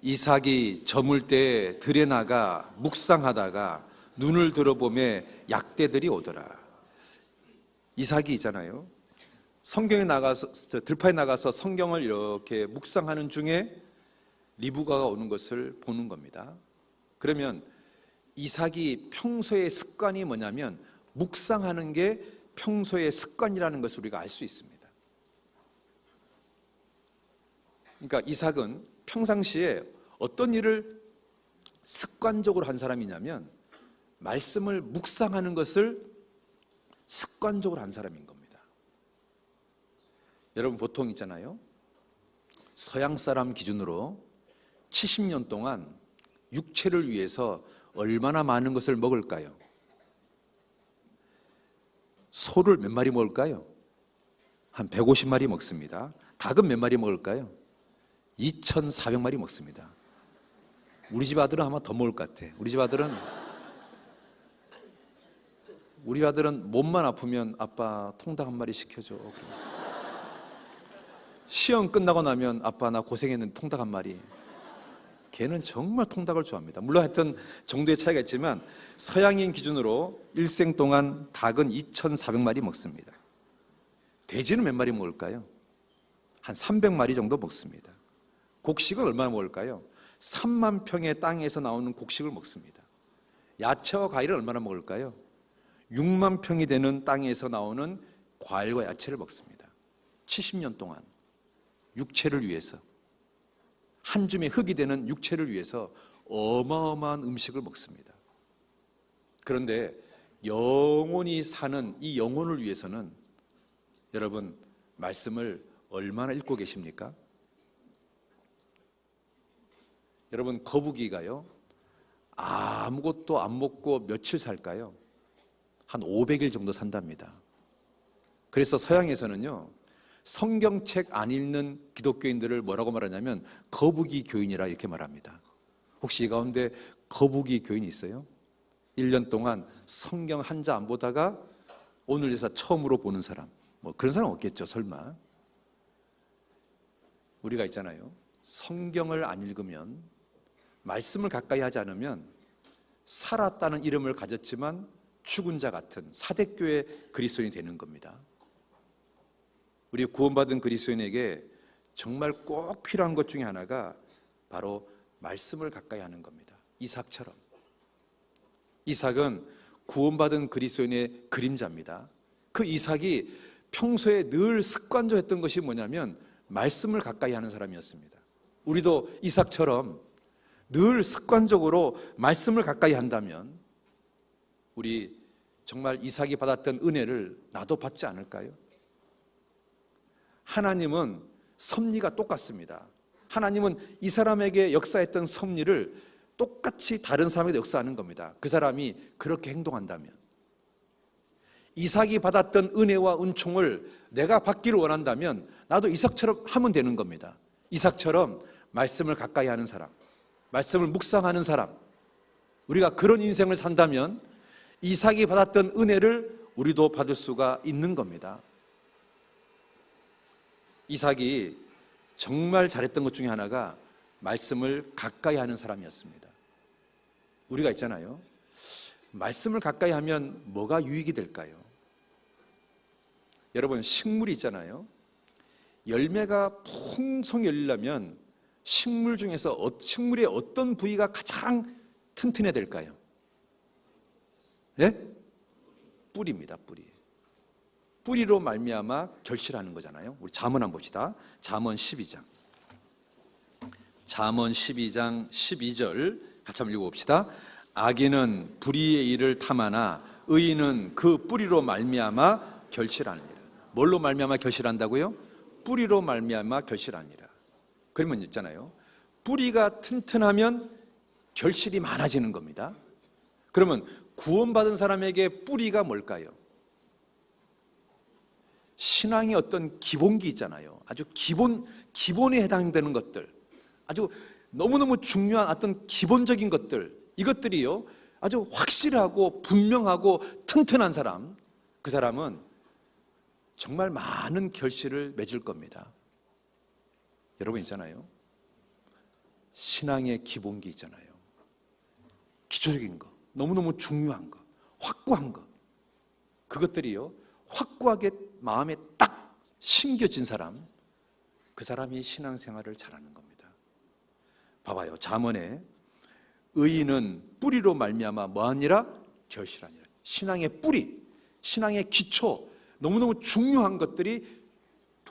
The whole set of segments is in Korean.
이삭이 저물 때 들에 나가 묵상하다가 눈을 들어보매 약대들이 오더라. 이삭이 있잖아요. 성경에 나가서, 들판에 나가서 성경을 이렇게 묵상하는 중에 리브가가 오는 것을 보는 겁니다. 그러면 이삭이 평소의 습관이 뭐냐면 묵상하는 게 평소의 습관이라는 것을 우리가 알 수 있습니다. 그러니까 이삭은 평상시에 어떤 일을 습관적으로 한 사람이냐면 말씀을 묵상하는 것을 습관적으로 한 사람인 겁니다. 여러분 보통 있잖아요. 서양 사람 기준으로 70년 동안 육체를 위해서 얼마나 많은 것을 먹을까요? 소를 몇 마리 먹을까요? 한 150마리 먹습니다. 닭은 몇 마리 먹을까요? 2,400마리 먹습니다. 우리 집 아들은 아마 더 먹을 것 같아. 우리 집 아들은 몸만 아프면 아빠 통닭 한 마리 시켜줘. 시험 끝나고 나면 아빠 나 고생했는데 통닭 한 마리. 걔는 정말 통닭을 좋아합니다. 물론 하여튼 정도의 차이가 있지만 서양인 기준으로 일생 동안 닭은 2,400마리 먹습니다. 돼지는 몇 마리 먹을까요? 한 300마리 정도 먹습니다. 곡식은 얼마나 먹을까요? 3만 평의 땅에서 나오는 곡식을 먹습니다. 야채와 과일은 얼마나 먹을까요? 6만 평이 되는 땅에서 나오는 과일과 야채를 먹습니다. 70년 동안 육체를 위해서, 한 줌의 흙이 되는 육체를 위해서 어마어마한 음식을 먹습니다. 그런데 영원히 사는 이 영혼을 위해서는 여러분 말씀을 얼마나 읽고 계십니까? 여러분 거북이가요 아무것도 안 먹고 며칠 살까요? 한 500일 정도 산답니다. 그래서 서양에서는요 성경책 안 읽는 기독교인들을 뭐라고 말하냐면 거북이 교인이라 이렇게 말합니다. 혹시 이 가운데 거북이 교인이 있어요? 1년 동안 성경 한 자 안 보다가 오늘 제사 처음으로 보는 사람, 뭐 그런 사람 없겠죠 설마. 우리가 있잖아요 성경을 안 읽으면, 말씀을 가까이 하지 않으면 살았다는 이름을 가졌지만 죽은 자 같은 사대교의 그리스도인이 되는 겁니다. 우리 구원받은 그리스도인에게 정말 꼭 필요한 것 중에 하나가 바로 말씀을 가까이 하는 겁니다. 이삭처럼. 이삭은 구원받은 그리스도인의 그림자입니다. 그 이삭이 평소에 늘 습관적으로 했던 것이 뭐냐면 말씀을 가까이 하는 사람이었습니다. 우리도 이삭처럼 늘 습관적으로 말씀을 가까이 한다면 우리 정말 이삭이 받았던 은혜를 나도 받지 않을까요? 하나님은 섭리가 똑같습니다. 하나님은 이 사람에게 역사했던 섭리를 똑같이 다른 사람에게 역사하는 겁니다. 그 사람이 그렇게 행동한다면. 이삭이 받았던 은혜와 은총을 내가 받기를 원한다면 나도 이삭처럼 하면 되는 겁니다. 이삭처럼 말씀을 가까이 하는 사람, 말씀을 묵상하는 사람, 우리가 그런 인생을 산다면 이삭이 받았던 은혜를 우리도 받을 수가 있는 겁니다. 이삭이 정말 잘했던 것 중에 하나가 말씀을 가까이 하는 사람이었습니다. 우리가 있잖아요 말씀을 가까이 하면 뭐가 유익이 될까요? 여러분 식물이 있잖아요 열매가 풍성히 열리려면 식물 중에서 식물의 어떤 부위가 가장 튼튼해야 될까요? 예? 뿌리입니다. 뿌리로 말미암아 결실하는 거잖아요. 우리 잠언 한번 봅시다. 잠언 12장 12절 같이 한번 읽어봅시다. 악인은 불의의 일을 탐하나 의인은 그 뿌리로 말미암아 결실하느니라. 뭘로 말미암아 결실한다고요? 뿌리로 말미암아 결실하니라. 그러면 있잖아요 뿌리가 튼튼하면 결실이 많아지는 겁니다. 그러면 구원받은 사람에게 뿌리가 뭘까요? 신앙의 어떤 기본기 있잖아요 아주 기본에 해당되는 것들, 아주 너무너무 중요한 어떤 기본적인 것들, 이것들이요 아주 확실하고 분명하고 튼튼한 사람, 그 사람은 정말 많은 결실을 맺을 겁니다. 여러분 있잖아요 신앙의 기본기 있잖아요. 기초적인 거, 너무너무 중요한 거, 확고한 거, 그것들이요 확고하게 마음에 딱 심겨진 사람, 그 사람이 신앙생활을 잘하는 겁니다. 봐봐요. 잠언에 의인은 뿌리로 말미암아 뭐하니라? 결실하니라. 신앙의 뿌리, 신앙의 기초, 너무너무 중요한 것들이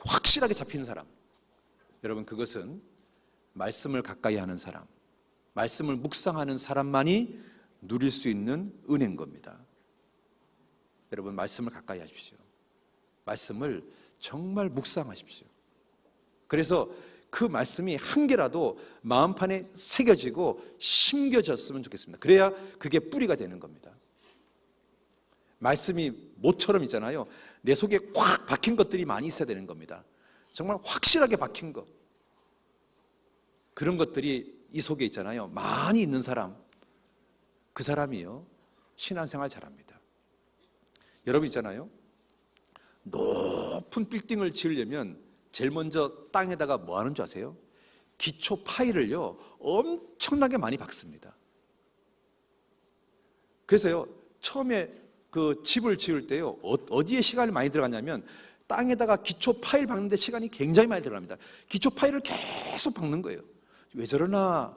확실하게 잡히는 사람, 여러분 그것은 말씀을 가까이 하는 사람, 말씀을 묵상하는 사람만이 누릴 수 있는 은혜인 겁니다. 여러분 말씀을 가까이 하십시오. 말씀을 정말 묵상하십시오. 그래서 그 말씀이 한 개라도 마음판에 새겨지고 심겨졌으면 좋겠습니다. 그래야 그게 뿌리가 되는 겁니다. 말씀이 모처럼 있잖아요. 내 속에 꽉 박힌 것들이 많이 있어야 되는 겁니다. 정말 확실하게 박힌 것, 그런 것들이 이 속에 있잖아요. 많이 있는 사람, 그 사람이요 신앙생활 잘합니다. 여러분 있잖아요, 높은 빌딩을 지으려면 제일 먼저 땅에다가 뭐 하는 줄 아세요? 기초 파일을요 엄청나게 많이 박습니다. 그래서요 처음에 그 집을 지을 때요 어디에 시간이 많이 들어갔냐면 땅에다가 기초 파일 박는데 시간이 굉장히 많이 들어갑니다. 기초 파일을 계속 박는 거예요. 왜 저러나?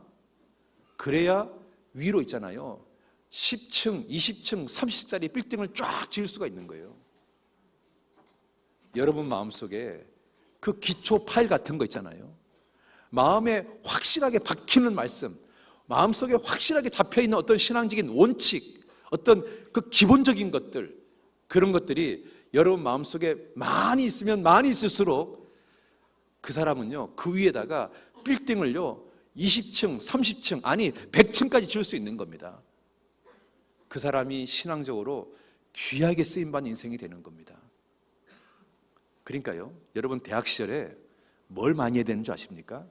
그래야 위로 있잖아요 10층, 20층, 30층짜리 빌딩을 쫙 지을 수가 있는 거예요. 여러분 마음속에 그 기초 파일 같은 거 있잖아요. 마음에 확실하게 박히는 말씀, 마음속에 확실하게 잡혀있는 어떤 신앙적인 원칙, 어떤 그 기본적인 것들, 그런 것들이 여러분 마음속에 많이 있으면 많이 있을수록 그 사람은요 그 위에다가 빌딩을요 20층, 30층, 아니 100층까지 지을 수 있는 겁니다. 그 사람이 신앙적으로 귀하게 쓰임받는 인생이 되는 겁니다. 그러니까요 여러분 대학 시절에 뭘 많이 해야 되는 줄 아십니까?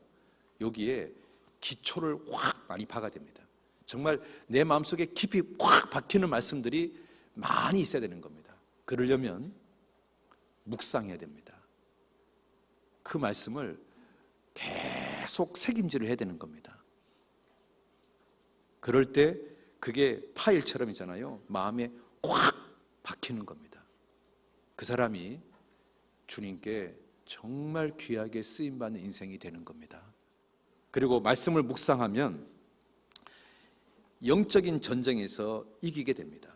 여기에 기초를 확 많이 박아야 됩니다. 정말 내 마음속에 깊이 확 박히는 말씀들이 많이 있어야 되는 겁니다. 그러려면 묵상해야 됩니다. 그 말씀을 계속 새김질을 해야 되는 겁니다. 그럴 때 그게 파일처럼 있잖아요 마음에 확 박히는 겁니다. 그 사람이 주님께 정말 귀하게 쓰임받는 인생이 되는 겁니다. 그리고 말씀을 묵상하면 영적인 전쟁에서 이기게 됩니다.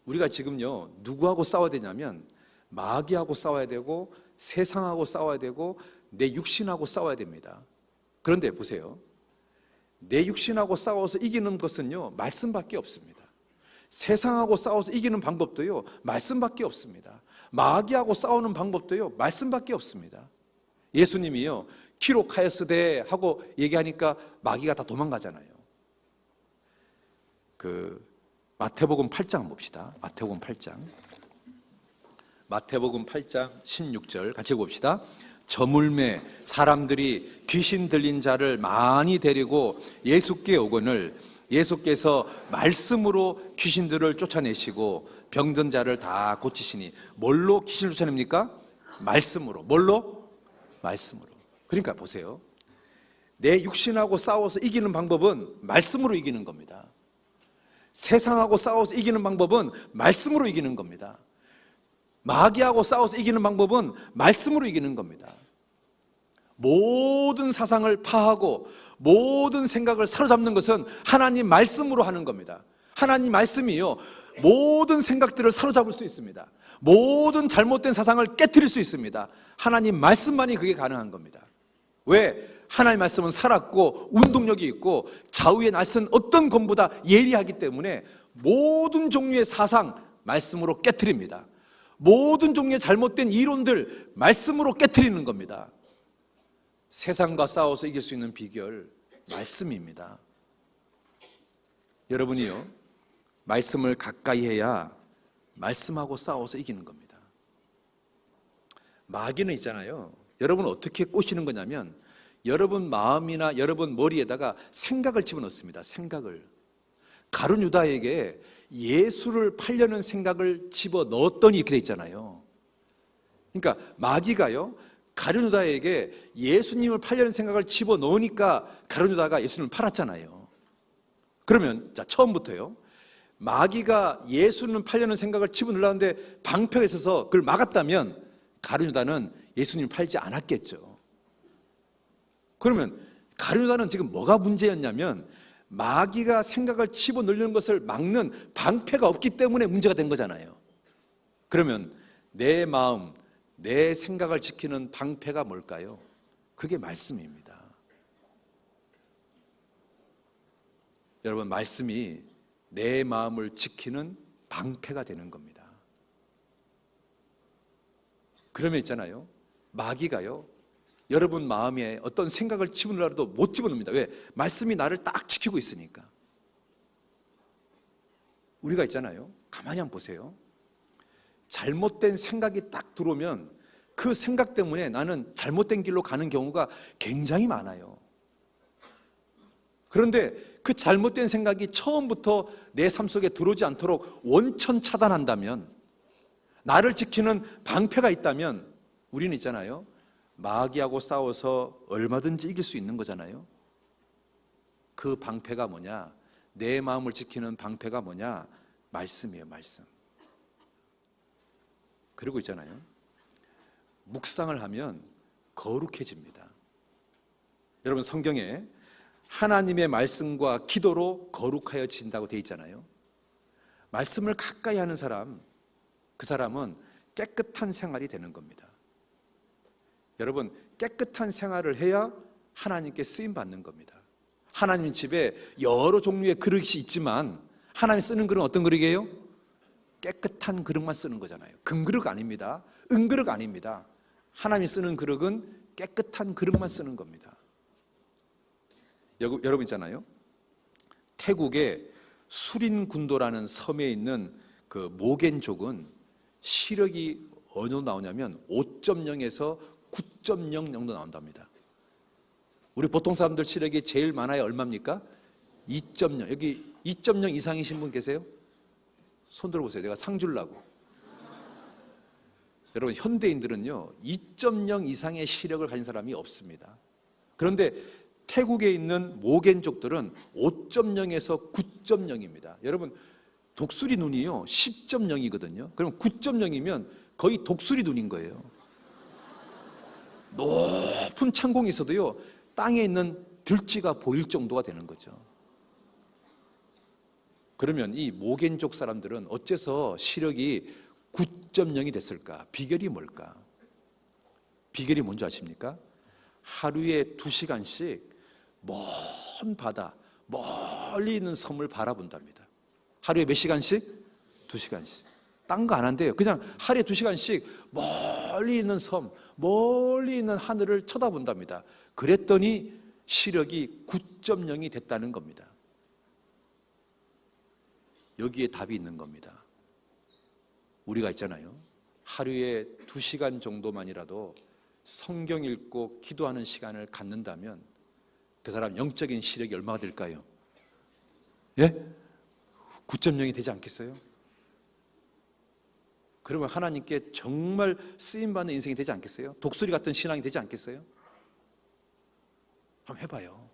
우리가 지금요 누구하고 싸워야 되냐면 마귀하고 싸워야 되고 세상하고 싸워야 되고 내 육신하고 싸워야 됩니다. 그런데 보세요, 내 육신하고 싸워서 이기는 것은요 말씀밖에 없습니다. 세상하고 싸워서 이기는 방법도요 말씀밖에 없습니다. 마귀하고 싸우는 방법도요 말씀밖에 없습니다. 예수님이요 기록하였으되 하고 얘기하니까 마귀가 다 도망가잖아요. 그 마태복음 8장 봅시다. 마태복음 8장 16절 같이 봅시다. 저물매 사람들이 귀신 들린 자를 많이 데리고 예수께 오거늘 예수께서 말씀으로 귀신들을 쫓아내시고 병든 자를 다 고치시니. 뭘로 귀신을 쫓아냅니까? 말씀으로. 뭘로? 말씀으로. 그러니까 보세요, 내 육신하고 싸워서 이기는 방법은 말씀으로 이기는 겁니다. 세상하고 싸워서 이기는 방법은 말씀으로 이기는 겁니다. 마귀하고 싸워서 이기는 방법은 말씀으로 이기는 겁니다. 모든 사상을 파하고 모든 생각을 사로잡는 것은 하나님 말씀으로 하는 겁니다. 하나님 말씀이요 모든 생각들을 사로잡을 수 있습니다. 모든 잘못된 사상을 깨트릴 수 있습니다. 하나님 말씀만이 그게 가능한 겁니다. 왜? 하나님 말씀은 살았고 운동력이 있고 좌우에 날선 어떤 검보다 예리하기 때문에 모든 종류의 사상 말씀으로 깨트립니다. 모든 종류의 잘못된 이론들 말씀으로 깨트리는 겁니다. 세상과 싸워서 이길 수 있는 비결 말씀입니다. 여러분이요 말씀을 가까이 해야 말씀하고 싸워서 이기는 겁니다. 마귀는 있잖아요, 여러분 어떻게 꼬시는 거냐면 여러분 마음이나 여러분 머리에다가 생각을 집어넣습니다. 생각을. 가룟 유다에게 예수를 팔려는 생각을 집어넣었더니 이렇게 돼 있잖아요. 그러니까 마귀가요 가룟유다에게 예수님을 팔려는 생각을 집어넣으니까 가룟유다가 예수님을 팔았잖아요. 그러면 자, 처음부터요. 마귀가 예수님을 팔려는 생각을 집어넣으려는데 방패가 있어서 그걸 막았다면 가룟유다는 예수님을 팔지 않았겠죠. 그러면 가룟유다는 지금 뭐가 문제였냐면 마귀가 생각을 집어넣는 것을 막는 방패가 없기 때문에 문제가 된 거잖아요. 그러면 내 마음, 내 생각을 지키는 방패가 뭘까요? 그게 말씀입니다. 여러분, 말씀이 내 마음을 지키는 방패가 되는 겁니다. 그러면 있잖아요, 마귀가요, 여러분 마음에 어떤 생각을 집어넣으라도 못 집어넣습니다. 왜? 말씀이 나를 딱 지키고 있으니까. 우리가 있잖아요, 가만히 한번 보세요. 잘못된 생각이 딱 들어오면 그 생각 때문에 나는 잘못된 길로 가는 경우가 굉장히 많아요. 그런데 그 잘못된 생각이 처음부터 내 삶 속에 들어오지 않도록 원천 차단한다면, 나를 지키는 방패가 있다면 우리는 있잖아요, 마귀하고 싸워서 얼마든지 이길 수 있는 거잖아요. 그 방패가 뭐냐? 내 마음을 지키는 방패가 뭐냐? 말씀이에요, 말씀. 그리고 있잖아요, 묵상을 하면 거룩해집니다. 여러분, 성경에 하나님의 말씀과 기도로 거룩하여진다고 되어 있잖아요. 말씀을 가까이 하는 사람, 그 사람은 깨끗한 생활이 되는 겁니다. 여러분, 깨끗한 생활을 해야 하나님께 쓰임 받는 겁니다. 하나님 집에 여러 종류의 그릇이 있지만 하나님이 쓰는 그릇은 어떤 그릇이에요? 깨끗한 그릇만 쓰는 거잖아요. 금그릇 아닙니다. 은그릇 아닙니다. 하나님이 쓰는 그릇은 깨끗한 그릇만 쓰는 겁니다. 여러분 있잖아요, 태국의 수린군도라는 섬에 있는 그 모겐족은 시력이 어느 정도 나오냐면 5.0에서 9.0 정도 나온답니다. 우리 보통 사람들 시력이 제일 많아야 얼마입니까? 2.0. 여기 2.0 이상이신 분 계세요? 손 들어보세요. 내가 상 주려고. 여러분, 현대인들은요 2.0 이상의 시력을 가진 사람이 없습니다. 그런데 태국에 있는 모겐족들은 5.0에서 9.0입니다. 여러분, 독수리 눈이요 10.0이거든요. 그럼 9.0이면 거의 독수리 눈인 거예요. 높은 창공이 있어도요 땅에 있는 들쥐가 보일 정도가 되는 거죠. 그러면 이 모겐족 사람들은 어째서 시력이 9.0이 됐을까? 비결이 뭘까? 비결이 뭔지 아십니까? 하루에 2시간씩 먼 바다, 멀리 있는 섬을 바라본답니다. 하루에 몇 시간씩? 2시간씩. 딴 거 안 한대요. 그냥 하루에 2시간씩 멀리 있는 섬, 멀리 있는 하늘을 쳐다본답니다. 그랬더니 시력이 9.0이 됐다는 겁니다. 여기에 답이 있는 겁니다. 우리가 있잖아요, 하루에 2시간 정도만이라도 성경 읽고 기도하는 시간을 갖는다면 그 사람 영적인 시력이 얼마가 될까요? 예? 9.0이 되지 않겠어요? 그러면 하나님께 정말 쓰임받는 인생이 되지 않겠어요? 독수리 같은 신앙이 되지 않겠어요? 한번 해봐요.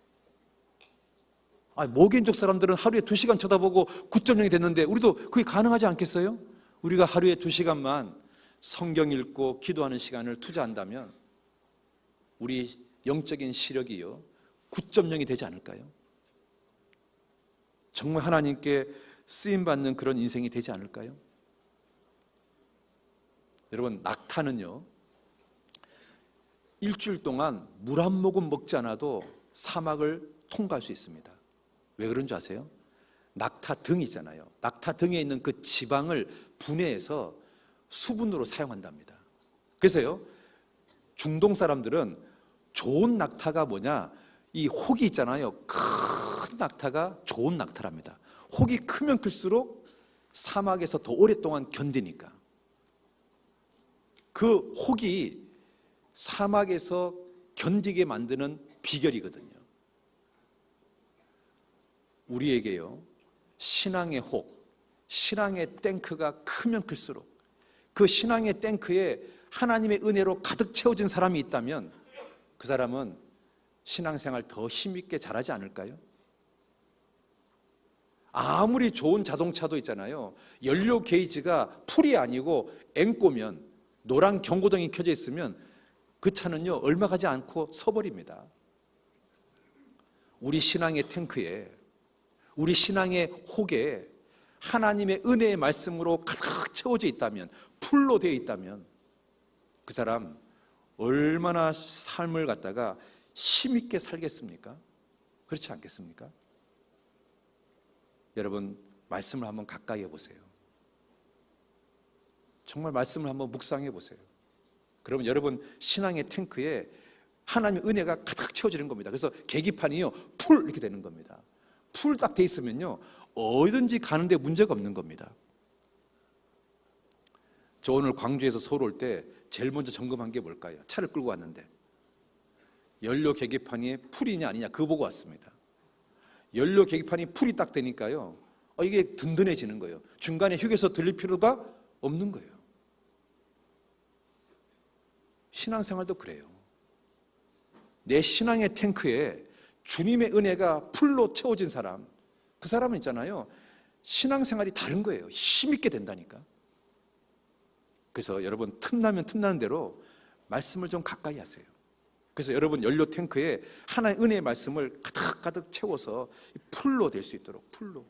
모겐족 사람들은 하루에 2시간 쳐다보고 9.0이 됐는데 우리도 그게 가능하지 않겠어요? 우리가 하루에 2시간만 성경 읽고 기도하는 시간을 투자한다면 우리 영적인 시력이요 9.0이 되지 않을까요? 정말 하나님께 쓰임받는 그런 인생이 되지 않을까요? 여러분, 낙타는요 일주일 동안 물 한 모금 먹지 않아도 사막을 통과할 수 있습니다. 왜 그런 줄 아세요? 낙타 등 있잖아요. 낙타 등에 있는 그 지방을 분해해서 수분으로 사용한답니다. 그래서요 중동 사람들은 좋은 낙타가 뭐냐, 이 혹이 있잖아요, 큰 낙타가 좋은 낙타랍니다. 혹이 크면 클수록 사막에서 더 오랫동안 견디니까. 그 혹이 사막에서 견디게 만드는 비결이거든요. 우리에게요 신앙의 혹, 신앙의 탱크가 크면 클수록 그 신앙의 탱크에 하나님의 은혜로 가득 채워진 사람이 있다면 그 사람은 신앙생활 더 힘있게 잘하지 않을까요? 아무리 좋은 자동차도 있잖아요. 연료 게이지가 풀이 아니고 앵꼬면, 노란 경고등이 켜져 있으면 그 차는요 얼마 가지 않고 서버립니다. 우리 신앙의 탱크에, 우리 신앙의 혹에 하나님의 은혜의 말씀으로 가득 채워져 있다면, 풀로 되어 있다면 그 사람 얼마나 삶을 갖다가 힘있게 살겠습니까? 그렇지 않겠습니까? 여러분, 말씀을 한번 가까이 해보세요. 정말 말씀을 한번 묵상해 보세요. 그러면 여러분 신앙의 탱크에 하나님의 은혜가 가득 채워지는 겁니다. 그래서 계기판이요 풀 이렇게 되는 겁니다. 풀 딱 돼 있으면요 어디든지 가는데 문제가 없는 겁니다. 저 오늘 광주에서 서울 올 때 제일 먼저 점검한 게 뭘까요? 차를 끌고 왔는데 연료 계기판이 풀이냐 아니냐 그거 보고 왔습니다. 연료 계기판이 풀이 딱 되니까요 이게 든든해지는 거예요. 중간에 휴게소 들릴 필요가 없는 거예요. 신앙생활도 그래요. 내 신앙의 탱크에 주님의 은혜가 풀로 채워진 사람, 그 사람은 있잖아요 신앙생활이 다른 거예요. 힘있게 된다니까. 그래서 여러분 틈나면 틈나는 대로 말씀을 좀 가까이 하세요. 그래서 여러분 연료 탱크에 하나의 은혜의 말씀을 가득 채워서 풀로 될 수 있도록, 풀로.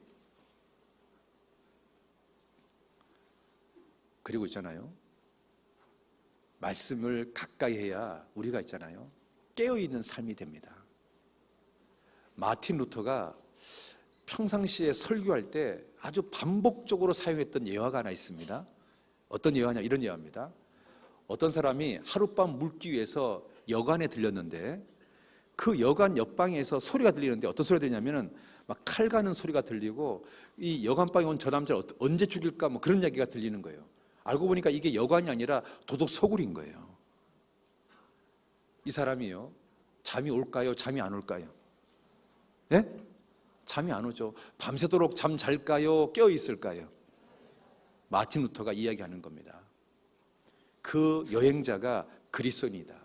그리고 있잖아요 말씀을 가까이 해야 우리가 있잖아요 깨어있는 삶이 됩니다. 마틴 루터가 평상시에 설교할 때 아주 반복적으로 사용했던 예화가 하나 있습니다. 어떤 예화냐, 이런 예화입니다. 어떤 사람이 하룻밤 묵기 위해서 여관에 들렸는데 그 여관 옆방에서 소리가 들리는데 어떤 소리가 들리냐면은 막 칼 가는 소리가 들리고 이 여관방에 온 저 남자를 언제 죽일까 뭐 그런 이야기가 들리는 거예요. 알고 보니까 이게 여관이 아니라 도둑 소굴인 거예요. 이 사람이요 잠이 올까요? 잠이 안 올까요? 예? 잠이 안 오죠. 밤새도록 잠 잘까요? 깨어 있을까요? 마틴 루터가 이야기하는 겁니다. 그 여행자가 그리스도인이다.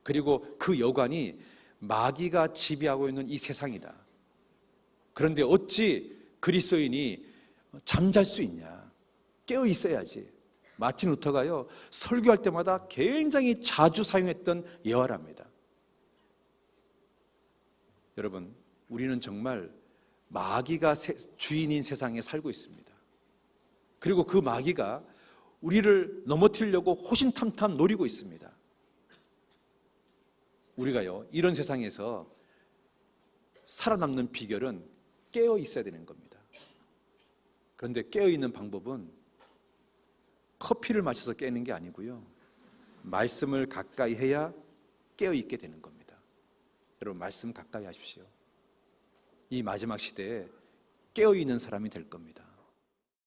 그리고 그 여관이 마귀가 지배하고 있는 이 세상이다. 그런데 어찌 그리스도인이 잠잘 수 있냐? 깨어 있어야지. 마틴 루터가요 설교할 때마다 굉장히 자주 사용했던 예화랍니다. 여러분, 우리는 정말 마귀가 주인인 세상에 살고 있습니다. 그리고 그 마귀가 우리를 넘어뜨리려고 호신탐탐 노리고 있습니다. 우리가요 이런 세상에서 살아남는 비결은 깨어 있어야 되는 겁니다. 그런데 깨어 있는 방법은 커피를 마셔서 깨는 게 아니고요 말씀을 가까이 해야 깨어 있게 되는 겁니다. 여러분 말씀 가까이 하십시오. 이 마지막 시대에 깨어 있는 사람이 될 겁니다.